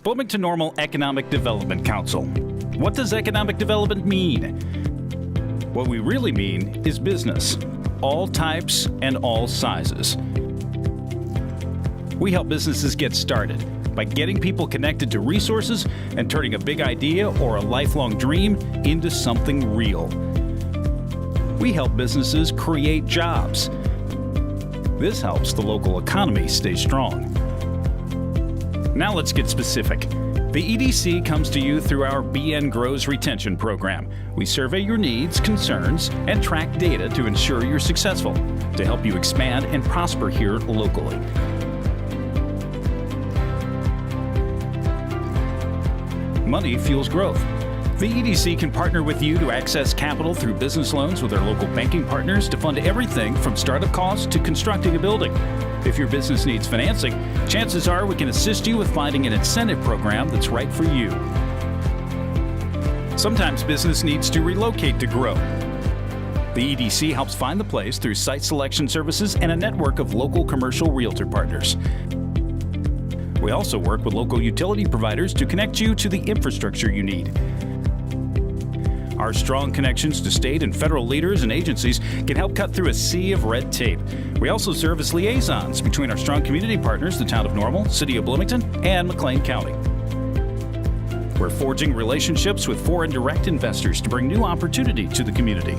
Bloomington-Normal Economic Development Council. What does economic development mean? What we really mean is business, all types and all sizes. We help businesses get started by getting people connected to resources and turning a big idea or a lifelong dream into something real. We help businesses create jobs. This helps the local economy stay strong. Now let's get specific. The EDC comes to you through our BN Grows Retention Program. We survey your needs, concerns, and track data to ensure you're successful, to help you expand and prosper here locally. Money fuels growth. The EDC can partner with you to access capital through business loans with our local banking partners to fund everything from startup costs to constructing a building. If your business needs financing, chances are we can assist you with finding an incentive program that's right for you. Sometimes business needs to relocate to grow. The EDC helps find the place through site selection services and a network of local commercial realtor partners. We also work with local utility providers to connect you to the infrastructure you need. Our strong connections to state and federal leaders and agencies can help cut through a sea of red tape. We also serve as liaisons between our strong community partners, the Town of Normal, City of Bloomington, and McLean County. We're forging relationships with foreign direct investors to bring new opportunity to the community.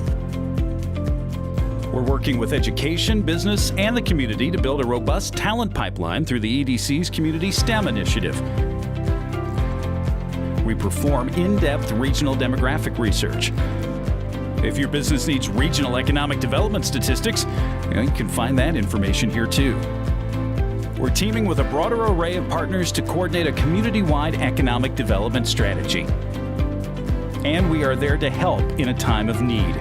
We're working with education, business, and the community to build a robust talent pipeline through the EDC's Community STEM initiative. We perform in-depth regional demographic research. If your business needs regional economic development statistics, you can find that information here too. We're teaming with a broader array of partners to coordinate a community-wide economic development strategy. And we are there to help in a time of need.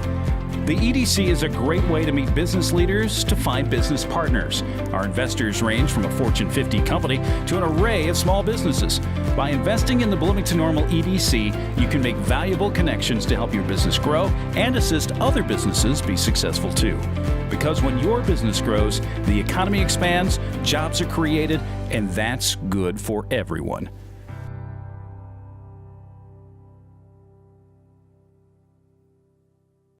The EDC is a great way to meet business leaders to find business partners. Our investors range from a Fortune 50 company to an array of small businesses. By investing in the Bloomington-Normal EDC, you can make valuable connections to help your business grow and assist other businesses be successful too. Because when your business grows, the economy expands, jobs are created, and that's good for everyone.